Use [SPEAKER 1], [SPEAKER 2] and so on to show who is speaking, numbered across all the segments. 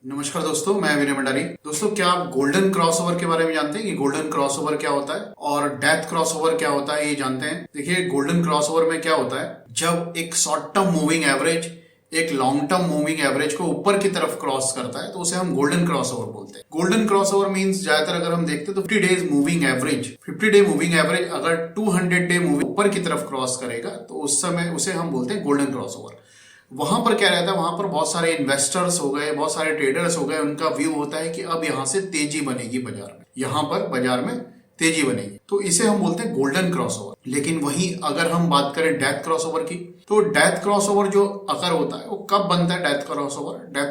[SPEAKER 1] नमस्कार दोस्तों, मैं विनय भंडारी। दोस्तों, क्या आप गोल्डन क्रॉसओवर के बारे में जानते हैं कि गोल्डन क्रॉसओवर क्या होता है और डेथ क्रॉसओवर क्या होता है, ये जानते हैं? देखिए, गोल्डन क्रॉसओवर में क्या होता है, जब एक शॉर्ट टर्म मूविंग एवरेज एक लॉन्ग टर्म मूविंग एवरेज को ऊपर की तरफ क्रॉस करता है तो उसे हम गोल्डन क्रॉसओवर बोलते हैं। गोल्डन क्रॉसओवर मींस ज्यादातर अगर हम देखते हैं तो 50 डे मूविंग एवरेज अगर 200 डे मूविंग ऊपर की तरफ क्रॉस करेगा तो उस समय उसे हम बोलते हैं गोल्डन क्रॉसओवर। वहां पर क्या रहता है, वहां पर बहुत सारे इन्वेस्टर्स हो गए, बहुत सारे ट्रेडर्स हो गए, उनका व्यू होता है कि अब यहां से तेजी बनेगी बाजार में, यहां पर बाजार में तेजी बनेगी, तो इसे हम बोलते हैं गोल्डन क्रॉसओवर। लेकिन वहीं अगर हम बात करें डेथ क्रॉसओवर की, तो डेथ क्रॉसओवर जो अगर होता है वो कब बनता है? डेथ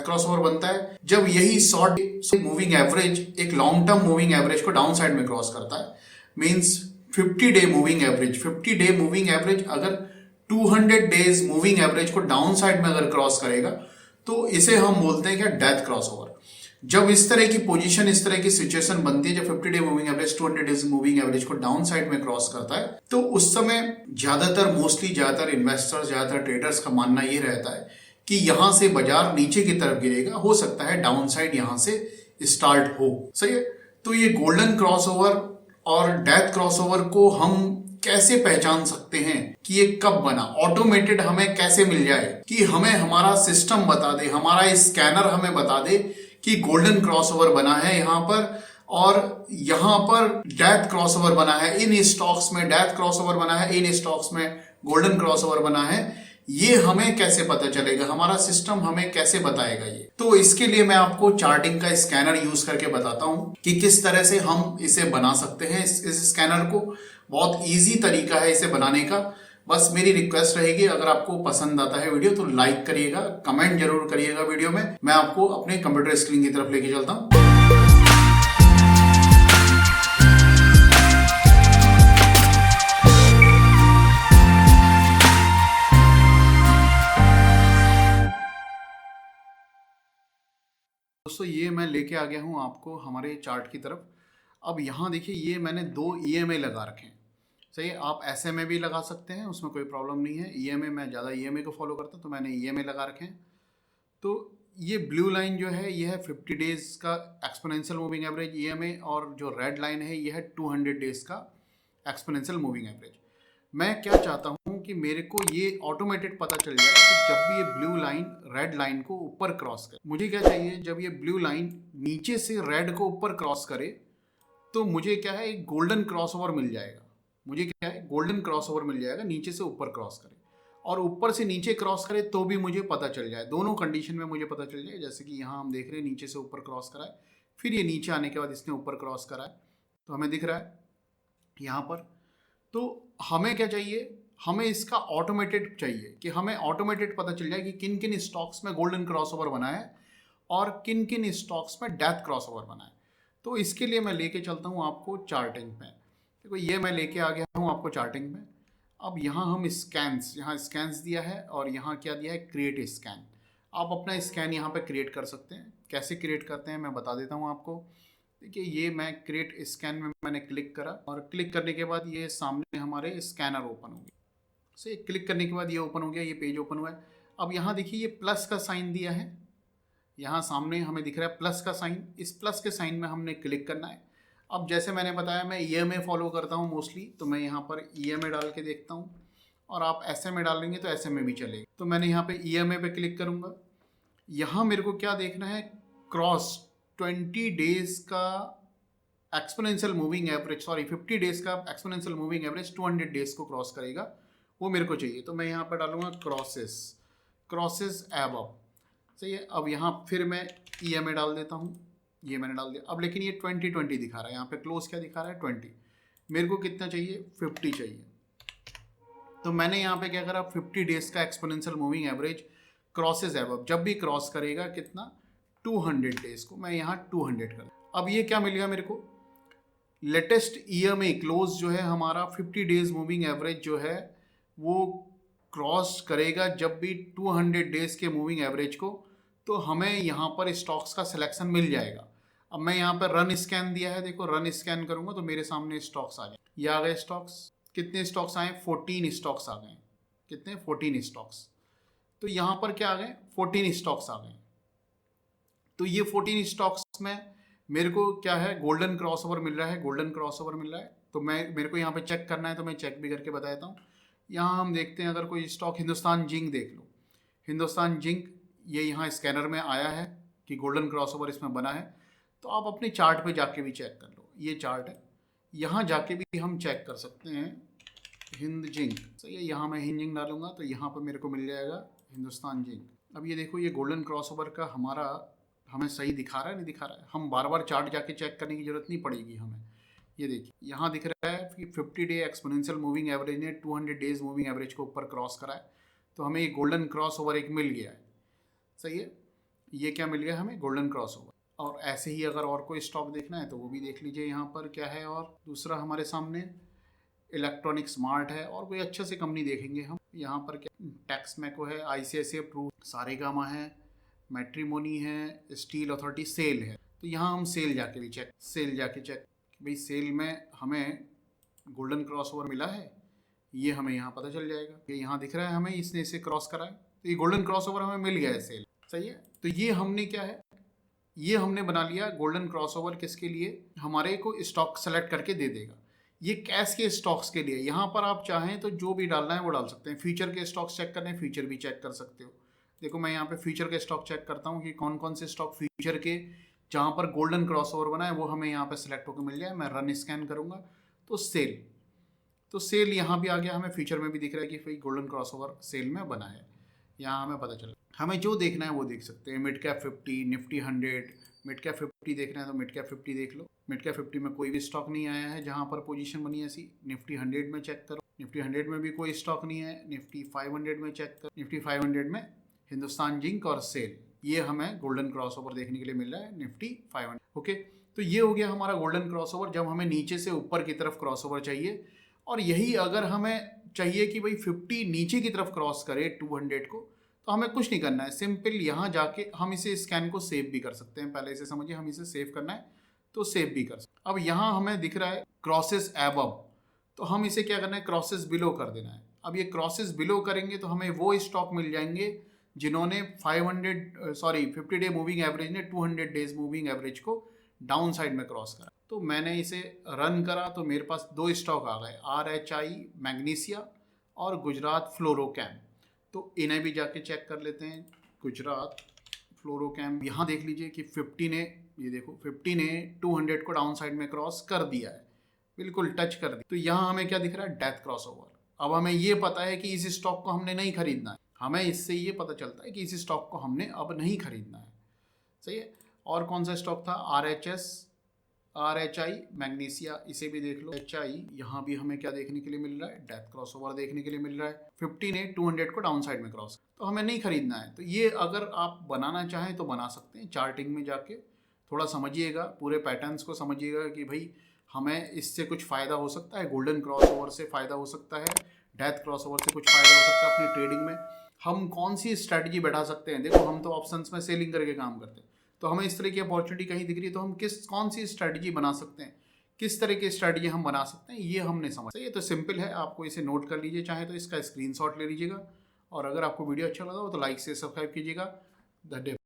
[SPEAKER 1] क्रॉसओवर बनता है जब यही शॉर्ट मूविंग एवरेज एक लॉन्ग टर्म मूविंग एवरेज को डाउन साइड में क्रॉस करता है। मींस 50 डे मूविंग एवरेज अगर 200 डेज मूविंग एवरेज को डाउन साइड में अगर क्रॉस करेगा तो इसे हम बोलते हैं क्या? Death crossover. जब इस तरह की पोजीशन, इस तरह की सिचुएशन बनती है, जब 50 day moving average 200 days moving average को डाउन साइड में क्रॉस करता है, तो उस समय ज्यादातर इन्वेस्टर्स, ज्यादातर ट्रेडर्स का मानना ये रहता है कि यहां से बाजार नीचे की तरफ गिरेगा, हो सकता है डाउन साइड यहां से स्टार्ट हो। सही है। तो ये गोल्डन क्रॉसओवर और डेथ क्रॉसओवर को हम कैसे पहचान सकते हैं कि ये कब बना? ऑटोमेटेड हमें कैसे मिल जाए कि हमें हमारा सिस्टम बता दे, हमारा स्कैनर हमें बता दे कि गोल्डन क्रॉसओवर बना है यहां पर और यहां पर डेथ क्रॉसओवर बना है, इन स्टॉक्स में डेथ क्रॉसओवर बना है, इन स्टॉक्स में गोल्डन क्रॉसओवर बना है। ये हमें कैसे पता चलेगा? हमारा सिस्टम हमें कैसे बताएगा ये? तो इसके लिए मैं आपको चार्टिंग का स्कैनर यूज करके बताता हूं कि किस तरह से हम इसे बना सकते हैं। इस स्कैनर को बहुत इजी तरीका है इसे बनाने का। बस मेरी रिक्वेस्ट रहेगी, अगर आपको पसंद आता है वीडियो तो लाइक करिएगा, कमेंट जरूर करिएगा वीडियो में। मैं आपको अपने कंप्यूटर स्क्रीन की तरफ लेके चलता हूं। दोस्तों, ये मैं लेके आ गया हूं आपको हमारे चार्ट की तरफ। अब यहाँ देखिए, ये मैंने 2 ईएमए लगा रखे हैं। सही है। आप एसएमए भी लगा सकते हैं, उसमें कोई प्रॉब्लम नहीं है। ईएमए, मैं ज़्यादा ईएमए को फॉलो करता हूँ तो मैंने ईएमए लगा रखे हैं। तो ये ब्लू लाइन जो है ये है 50 डेज का एक्सपोनेंशियल मूविंग एवरेज ईएमए, और जो रेड लाइन है ये है 200 डेज का एक्सपोनेंशियल मूविंग एवरेज। मैं क्या चाहता हूँ कि मेरे को ये ऑटोमेटेड पता चल जाए कि जब भी ये ब्लू लाइन रेड लाइन को ऊपर क्रॉस करे, मुझे क्या चाहिए? जब ये ब्लू लाइन नीचे से रेड को ऊपर क्रॉस करे तो मुझे क्या है? एक गोल्डन क्रॉसओवर मिल जाएगा। मुझे क्या है? गोल्डन क्रॉसओवर मिल जाएगा, नीचे से ऊपर क्रॉस करे और ऊपर से नीचे क्रॉस करे तो भी मुझे पता चल जाए। दोनों कंडीशन में मुझे पता चल जाए। जैसे कि यहाँ हम देख रहे हैं, नीचे से ऊपर क्रॉस करा है, फिर ये नीचे आने के बाद इसने ऊपर क्रॉस करा है, तो हमें दिख रहा है यहाँ पर। तो हमें क्या चाहिए? हमें इसका ऑटोमेटेड चाहिए कि हमें ऑटोमेटेड पता चल जाए कि किन किन स्टॉक्स में गोल्डन क्रॉसओवर बना है और किन किन स्टॉक्स में डेथ क्रॉसओवर बना है। तो इसके लिए मैं लेके चलता हूँ आपको चार्टिंग में। देखो, ये मैं लेके आ गया हूँ आपको चार्टिंग में। अब यहाँ हम स्कैन्स, यहाँ स्कैन्स दिया है और यहाँ क्या दिया है? Create scan. आप अपना स्कैन यहाँ पे क्रिएट कर सकते हैं। कैसे क्रिएट करते हैं मैं बता देता हूँ आपको। देखिए, ये मैं क्रिएट स्कैन में मैंने क्लिक करा और क्लिक करने के बाद ये सामने हमारे स्कैनर ओपन हो गया। से क्लिक करने के बाद ये ओपन हो गया, ये पेज ओपन हुआ है। अब यहाँ देखिए, ये प्लस का साइन दिया है, यहाँ सामने हमें दिख रहा है प्लस का साइन। इस प्लस के साइन में हमने क्लिक करना है। अब जैसे मैंने बताया, मैं ईएमए फॉलो करता हूँ मोस्टली, तो मैं यहाँ पर ईएमए डाल के देखता हूँ, और आप एसएमए डालेंगे तो एसएमए भी चलेगा। तो मैंने यहाँ पे ईएमए पे क्लिक करूँगा। यहाँ मेरे को क्या देखना है? क्रॉस 20 डेज का exponential moving average, sorry 50 days का एक्सपोनेंशियल मूविंग एवरेज 200 डेज को क्रॉस करेगा, वो मेरे को चाहिए। तो मैं यहाँ पर डालूंगा क्रॉसेस एबव। सही है। अब यहाँ फिर मैं ईएमए डाल देता हूँ, ये मैंने डाल दिया। अब लेकिन ये 20 दिखा रहा है, यहाँ पे क्लोज क्या दिखा रहा है? 20। मेरे को कितना चाहिए? 50 चाहिए। तो मैंने यहाँ पे क्या करा? 50 डेज का exponential moving average crosses above, जब भी क्रॉस करेगा कितना? 200 डेज को, मैं यहाँ 200 कर। अब ये क्या मिल गया मेरे को? लेटेस्ट ईएमए क्लोज जो है हमारा 50 डेज मूविंग एवरेज जो है वो क्रॉस करेगा जब भी 200 डेज के मूविंग एवरेज को, तो हमें यहाँ पर स्टॉक्स का सिलेक्शन मिल जाएगा। अब मैं यहाँ पर रन स्कैन दिया है, देखो रन स्कैन करूँगा तो मेरे सामने स्टॉक्स आ जाए। ये आ गए स्टॉक्स। कितने स्टॉक्स आए? 14 स्टॉक्स आ गए। कितने? 14 स्टॉक्स। तो यहाँ पर क्या आ गए? 14 स्टॉक्स आ गए। तो ये 14 स्टॉक्स में मेरे को क्या है, गोल्डन क्रॉसओवर मिल रहा है, गोल्डन क्रॉसओवर मिल रहा है। तो मेरे को यहाँ पे चेक करना है, तो मैं चेक भी करके बताता हूँ। यहाँ हम देखते हैं, अगर कोई स्टॉक हिंदुस्तान जिंक देख लो, हिंदुस्तान जिंक ये यहाँ स्कैनर में आया है कि गोल्डन क्रॉसओवर इसमें बना है। तो आप अपने चार्ट पे जाके भी चेक कर लो, ये चार्ट है, यहाँ जाके भी हम चेक कर सकते हैं हिंद जिंक। सही है, यहाँ मैं हिंद जिंक डालूंगा तो यहाँ पर मेरे को मिल जाएगा हिंदुस्तान जिंक। अब ये देखो, ये गोल्डन क्रॉसओवर का हमारा हमें सही दिखा रहा है, नहीं दिखा रहा है, हम बार बार चार्ट जाके चेक करने की जरूरत नहीं पड़ेगी हमें। ये देखिए, यहाँ दिख रहा है कि 50 डे एक्सपोनेंशियल मूविंग एवरेज ने 200 डेज मूविंग एवरेज को ऊपर क्रॉस करा है। तो हमें ये गोल्डन क्रॉसओवर एक मिल गया है। सही है, ये क्या मिल गया हमें, गोल्डन क्रॉसओवर। और ऐसे ही अगर और कोई स्टॉक देखना है तो वो भी देख लीजिए यहाँ पर क्या है। और दूसरा हमारे सामने इलेक्ट्रॉनिक स्मार्ट है, और कोई अच्छे से कंपनी देखेंगे हम। यहाँ पर क्या टैक्स मैको है, ICICI प्रू, सारेगामा है, मैट्रिमोनी है, स्टील अथॉरिटी, सेल है। तो यहाँ हम सेल जाके भी चेक भाई सेल में हमें गोल्डन क्रॉसओवर मिला है, ये हमें यहाँ पता चल जाएगा। ये यहाँ दिख रहा है हमें, इसने इसे क्रॉस करा है, तो ये गोल्डन क्रॉसओवर हमें मिल गया है सेल। सही है, तो ये हमने क्या है, ये हमने बना लिया गोल्डन क्रॉसओवर। किसके लिए, हमारे को स्टॉक सेलेक्ट करके दे देगा। ये कैश के स्टॉक्स के लिए, यहाँ पर आप चाहें तो जो भी डालना है वो डाल सकते हैं। फ्यूचर के स्टॉक्स चेक करने हैं, फ्यूचर भी चेक कर सकते हो। देखो मैं यहाँ पे फ्यूचर के स्टॉक चेक करता हूँ कि कौन कौन से स्टॉक फ्यूचर के जहाँ पर गोल्डन क्रॉसओवर बना है वो हमें यहाँ पे सेलेक्ट होकर मिल जाए। मैं रन स्कैन करूँगा तो सेल यहाँ भी आ गया, हमें फ्यूचर में भी दिख रहा है कि भाई गोल्डन क्रॉसओवर सेल में बना है। यहाँ हमें पता चला, हमें जो देखना है वो देख सकते हैं। Mid cap 50, Nifty 100, mid cap 50 देखना है तो मिड कैप 50 देख लो। मिड कैप 50 में कोई भी स्टॉक नहीं आया है जहाँ पर पोजीशन बनी है ऐसी। निफ्टी 100 में चेक करो, निफ्टी 100 में भी कोई स्टॉक नहीं है। निफ्टी 500 में चेक करो, निफ्टी 500 में हिंदुस्तान जिंक और सेल, ये हमें गोल्डन क्रॉसओवर देखने के लिए मिल रहा है निफ्टी 500। ओके, तो ये हो गया हमारा गोल्डन क्रॉसओवर, जब हमें नीचे से ऊपर की तरफ क्रॉसओवर चाहिए। और यही अगर हमें चाहिए कि भाई 50 नीचे की तरफ क्रॉस करे 200 को, तो हमें कुछ नहीं करना है, सिंपल यहाँ जाके हम इसे स्कैन को सेव भी कर सकते हैं। पहले इसे समझिए, हम इसे सेव करना है तो सेव भी कर सकते हैं। अब यहाँ हमें दिख रहा है क्रॉसेस एबव, तो हम इसे क्या करना है, क्रॉसेस बिलो कर देना है। अब ये क्रॉसेस बिलो करेंगे तो हमें वो स्टॉक मिल जाएंगे जिन्होंने 50 डे मूविंग एवरेज ने 200 डेज मूविंग एवरेज को डाउन साइड में क्रॉस करा। तो मैंने इसे रन करा तो मेरे पास 2 स्टॉक आ गए, RHI मैग्नीशिया और गुजरात फ्लोरोकेम। तो इन्हें भी जाके चेक कर लेते हैं। गुजरात फ्लोरोकेम, यहाँ देख लीजिए कि 50 ने, ये देखो 50 ने 200 को डाउन साइड में क्रॉस कर दिया है, बिल्कुल टच कर दिया। तो यहाँ हमें क्या दिख रहा है, डेथ क्रॉसओवर। अब हमें ये पता है कि इस स्टॉक को हमने नहीं खरीदना है, हमें इससे ये पता चलता है कि इस स्टॉक को हमने अब नहीं खरीदना है। सही है, और कौन सा स्टॉक था, RHI मैग्नीशिया, इसे भी देख लो। HI, यहाँ भी हमें क्या देखने के लिए मिल रहा है, डेथ क्रॉसओवर देखने के लिए मिल रहा है। 50 ने 200 को डाउन साइड में क्रॉस, तो हमें नहीं खरीदना है। तो ये अगर आप बनाना चाहें तो बना सकते हैं। चार्टिंग में जाके थोड़ा समझिएगा, पूरे पैटर्न्स को समझिएगा कि भाई हमें इससे कुछ फ़ायदा हो सकता है, गोल्डन क्रॉसओवर से फ़ायदा हो सकता है, डेथ क्रॉसओवर से कुछ फ़ायदा हो सकता है। अपनी ट्रेडिंग में हम कौन सी स्ट्रैटेजी बैठा सकते हैं। देखो हम तो ऑप्शंस में सेलिंग करके काम करते हैं, तो हमें इस तरह की अपॉर्चुनिटी कहीं दिख रही है तो हम कौन सी स्ट्रैटेजी बना सकते हैं, किस तरह की स्ट्रैटेजी हम बना सकते हैं, ये हमने समझा। ये तो सिंपल है, आपको इसे नोट कर लीजिए, चाहे तो इसका स्क्रीनशॉट ले लीजिएगा। और अगर आपको वीडियो अच्छा लगा हो तो लाइक से सब्सक्राइब कीजिएगा। धन्यवाद।